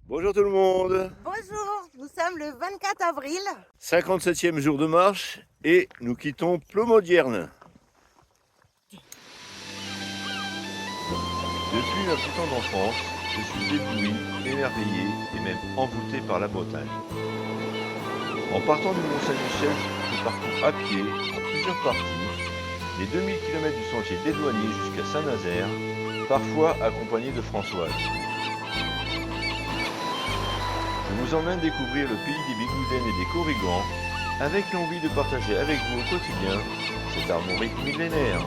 Bonjour tout le monde. Bonjour, nous sommes le 24 avril. 57e jour de marche et nous quittons Plomodierne. Depuis ma plus tendre enfance, je suis ébloui, émerveillé et même envoûté par la Bretagne. En partant du Mont-Saint-Michel, je parcours à pied, en plusieurs parties, les 2000 km du sentier des Douaniers jusqu'à Saint-Nazaire, parfois accompagné de Françoise. Je vous emmène découvrir le pays des Bigoudènes et des Corrigans, avec l'envie de partager avec vous au quotidien cette armorique millénaire.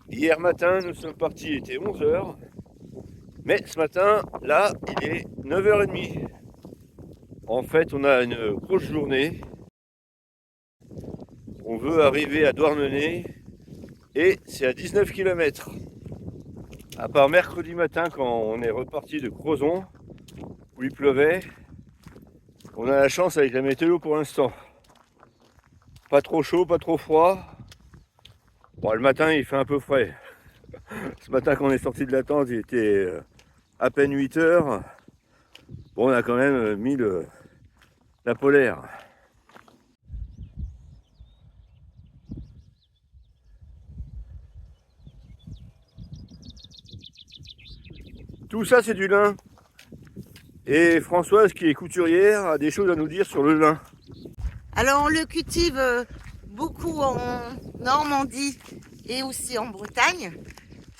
Hier matin, nous sommes partis, il était 11h. Mais ce matin, là, il est 9h30. En fait, on a une grosse journée. On veut arriver à Douarnenez et c'est à 19 km. À part mercredi matin quand on est reparti de Crozon, où il pleuvait, on a la chance avec la météo pour l'instant. Pas trop chaud, pas trop froid. Bon, le matin, il fait un peu frais. Ce matin, quand on est sorti de la tente, il était à peine 8h. Bon, on a quand même mis la polaire. Tout ça, c'est du lin. Et Françoise, qui est couturière, a des choses à nous dire sur le lin. Alors on le cultive beaucoup en Normandie et aussi en Bretagne.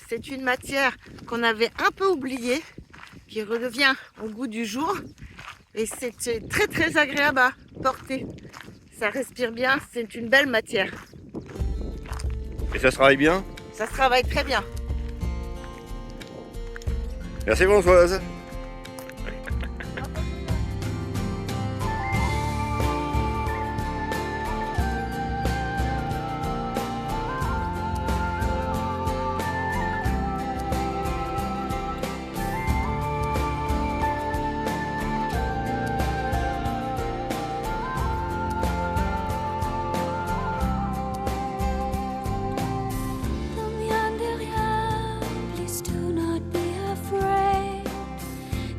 C'est une matière qu'on avait un peu oubliée, qui redevient au goût du jour. Et c'est très très agréable à porter. Ça respire bien, c'est une belle matière. Et ça se travaille bien? Ça se travaille très bien. Merci Françoise.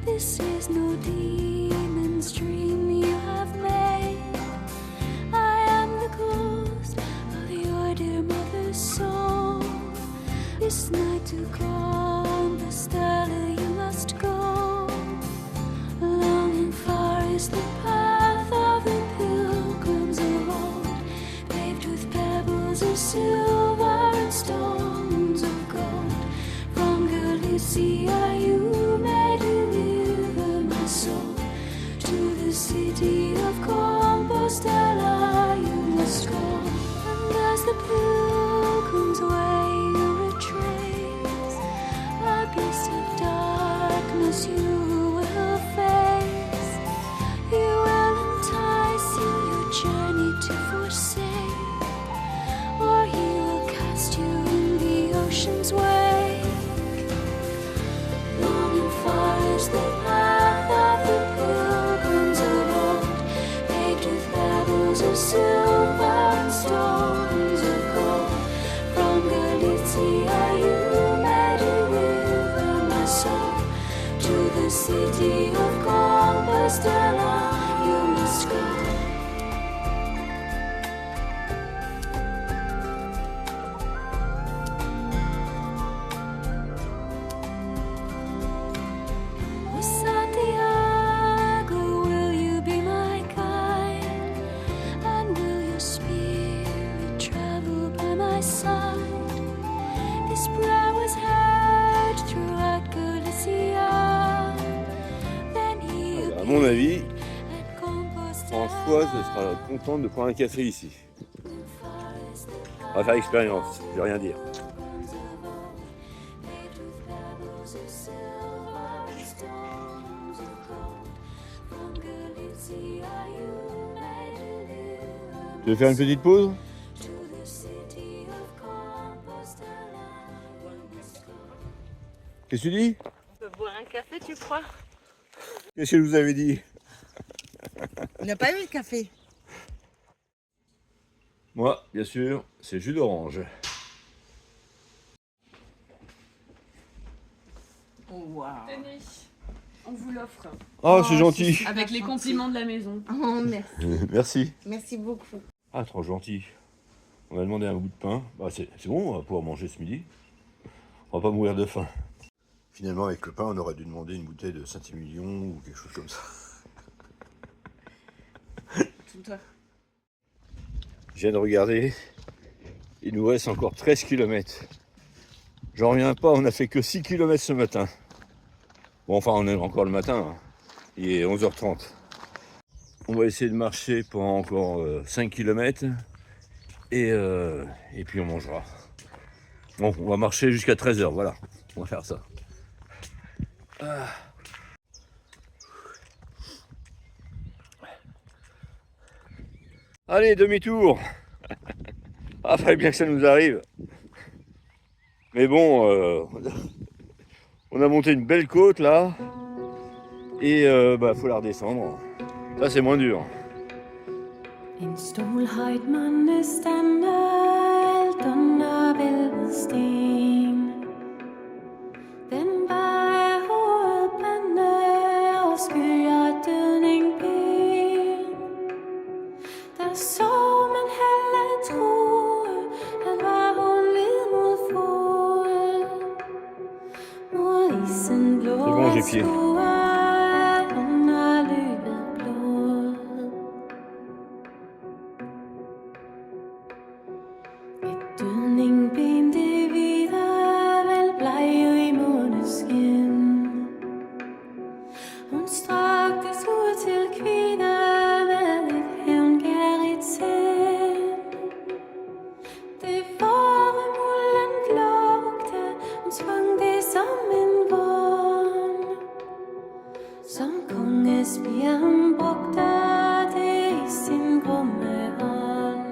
This is no demon's dream you have made. I am the ghost of your dear mother's soul. This night to Compostela you must go. Long and far is the path of the pilgrims of old, paved with pebbles of silver and stones of gold. From Galicia you may deliver my soul. To the city of Compostela you must go. And as the pilgrim's way you retrace, abyss of darkness you will face. He will entice you your journey to forsake, or he will cast you in the ocean's wake. Long and far is the path of the pilgrims of old, paved with pebbles of silver and stones of gold. From Galicia you may deliver my soul. To the city of Compostela you must go. Oh, Santiago, will you be my guide? And will your spirit travel by my side? This prayer was heard throughout Galicia. Then he À mon avis, at Compostela. Françoise sera contente de prendre un café ici. On va faire l'expérience, je vais rien dire. Tu veux faire une petite pause? Qu'est-ce que tu dis? On peut boire un café, tu crois? Qu'est-ce que je vous avais dit? On n'a pas eu le café. Moi, bien sûr, c'est jus d'orange. Oh, waouh. Tenez, on vous l'offre. Oh, c'est gentil. Avec les compliments de la maison. Oh, merci. Merci. Merci beaucoup. Ah, trop gentil. On m'a demandé un bout de pain. Bah, c'est bon, on va pouvoir manger ce midi. On va pas mourir de faim. Finalement, avec le pain, on aurait dû demander une bouteille de Saint-Émilion ou quelque chose comme ça. Tout à Je viens de regarder. Il nous reste encore 13 km. J'en reviens pas, on a fait que 6 km ce matin. Bon, enfin, on est encore le matin. Hein. Il est 11h30. On va essayer de marcher pendant encore 5 km. Et puis on mangera. Bon, on va marcher jusqu'à 13h, voilà. On va faire ça. Ah. Allez, demi-tour. Ah, fallait bien que ça nous arrive. Mais bon, on a monté une belle côte là. Et faut la redescendre. Là, c'est moins dur. En stolhøjt månestande, alt under vælvet sten. Den var hovedpande og skyer dødning ben. Der så man heller troe, at var hun lid mod fod. Mod isen blå C'est bon, j'ai pied. under løbet blod. Et dødningben det videre vel blege i måneskin. Hun straktes ud til kvinder med et hævngærigt sind. Det fåremulden glugte, hun svang det som en vogn. Som kongespirer hun brugte det i sin grumme hånd.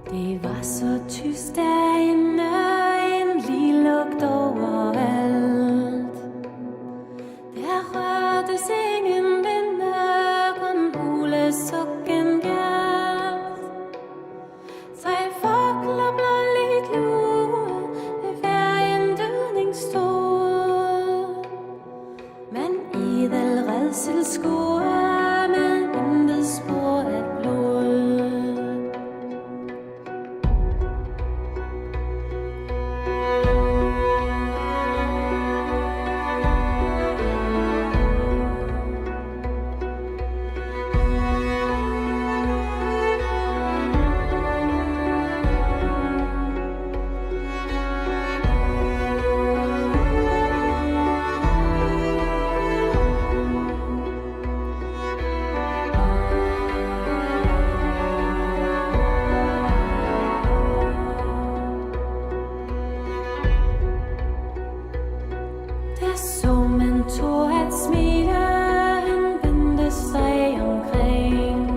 Det var så tyst derinde, en lige lugt overalt. Der rørtes ingen vinde, kun hulesukken galt. 3 fugler blåligt lue ved hver en dødningsstol. Men idel redsel skuer med intet spor af blod. Der så man to at smile, han vendte sig omkring.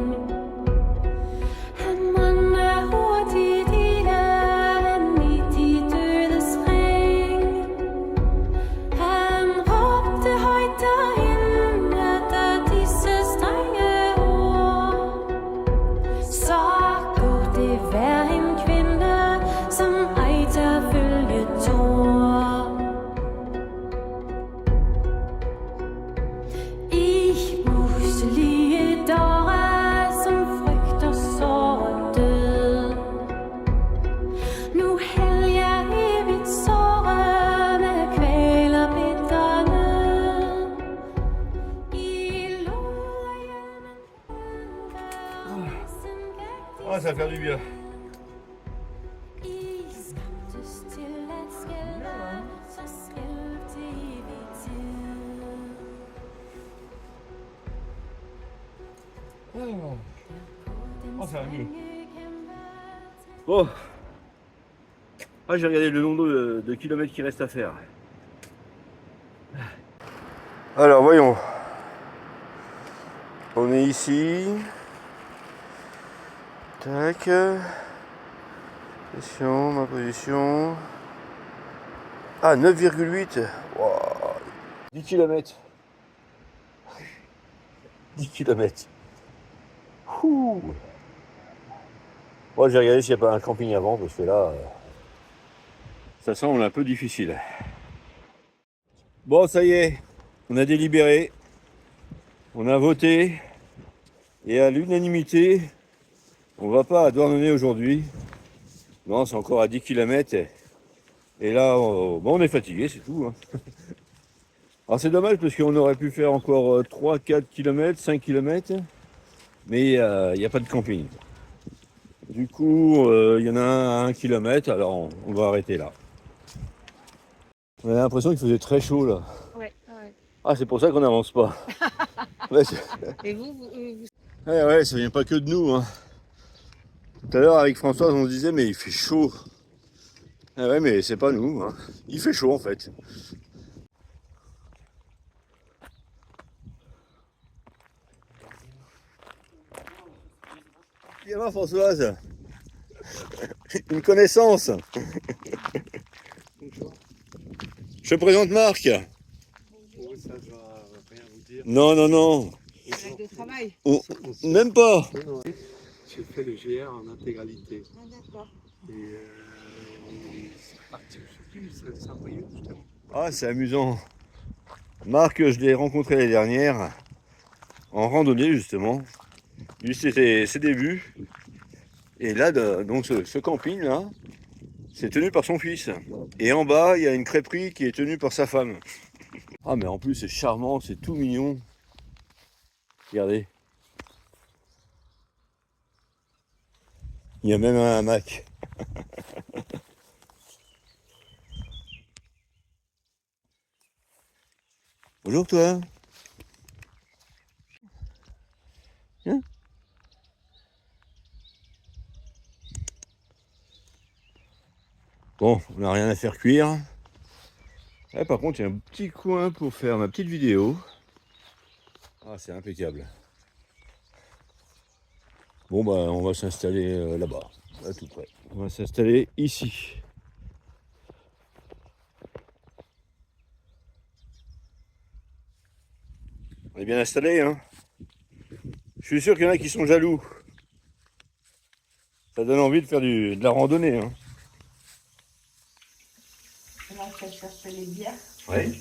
Han måtte hurtigt ile, han midt i dødes ring. Han råbte højt derinde, der disse strenge ord. Så går det hver en kvinde, som ej tør følge Thor. Ich uselige dårer, som frygter sorg og død. Nu hæld jeg evigt såre med kval og bitter nød. I lod af hjelmen Ah, ça va faire du bien. I skabtes til at skælde, så skælv til evig tid. Oh, ça va mieux. Bon. Ah, j'ai regardé le nombre de kilomètres qu'il reste à faire. Alors, voyons. On est ici. Tac. Position, ma position. Ah, 9,8. Wow. 10 km. 10 km. Ouh. Moi, j'ai regardé s'il n'y a pas un camping avant, parce que là, ça semble un peu difficile. Bon, ça y est, on a délibéré, on a voté, et à l'unanimité, on va pas à Douarnenez aujourd'hui. Non, c'est encore à 10 km. Et là, on est fatigué, c'est tout. Hein. Alors c'est dommage parce qu'on aurait pu faire encore 3, 4 km, 5 km, mais il n'y a pas de camping. Du coup, il y en a un à 1 km, alors on va arrêter là. On a l'impression qu'il faisait très chaud là. Ouais. Ah, c'est pour ça qu'on n'avance pas. Ouais, Et vous ouais, ça vient pas que de nous. Hein. Tout à l'heure, avec Françoise, on se disait, mais il fait chaud. Ah ouais, mais c'est pas nous. Hein. Il fait chaud en fait. Viens voir, Françoise. Une connaissance. Je te présente Marc. Oh, ça doit rien vous dire. Non. Collègue de travail. Même pas. Non, j'ai fait le GR en intégralité. Ah, d'accord. Et c'est parti aujourd'hui, c'est Saint-Brieuc justement. Ah, c'est amusant. Marc, je l'ai rencontré l'année dernière en randonnée justement. Lui, c'était ses débuts. Et là, donc ce camping là, c'est tenu par son fils. Et en bas, il y a une crêperie qui est tenue par sa femme. Ah, mais en plus, c'est charmant, c'est tout mignon. Regardez. Il y a même un hamac. Bonjour toi. Viens. Bon, on n'a rien à faire cuire. Là, par contre, il y a un petit coin pour faire ma petite vidéo. Ah, c'est impeccable. Bon, bah, on va s'installer là-bas, à tout près. On va s'installer ici. On est bien installé, hein. Je suis sûr qu'il y en a qui sont jaloux. Ça donne envie de faire de la randonnée, hein. Là, je vais chercher les bières. Oui.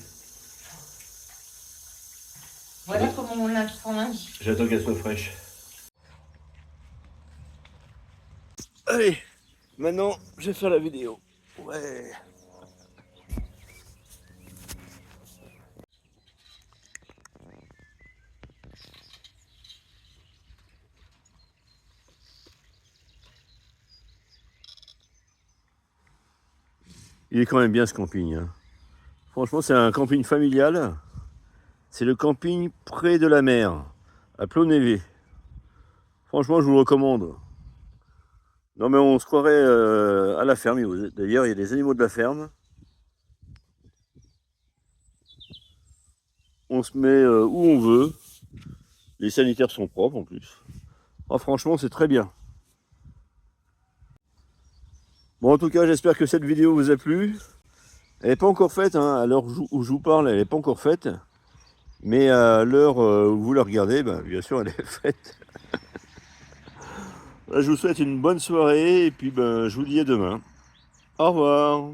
Voilà comment on lave son linge. J'attends qu'elle soit fraîche. Allez, maintenant, je vais faire la vidéo. Ouais. Il est quand même bien ce camping. Hein. Franchement, c'est un camping familial. C'est le camping près de la mer, à Plonévé. Franchement, je vous le recommande. Non, mais on se croirait à la ferme. D'ailleurs, il y a des animaux de la ferme. On se met où on veut. Les sanitaires sont propres en plus. Ah, franchement, c'est très bien. Bon, en tout cas, j'espère que cette vidéo vous a plu. Elle n'est pas encore faite, hein, à l'heure où je vous parle, elle n'est pas encore faite. Mais à l'heure où vous la regardez, bah, bien sûr, elle est faite. Je vous souhaite une bonne soirée et puis ben, je vous dis à demain. Au revoir.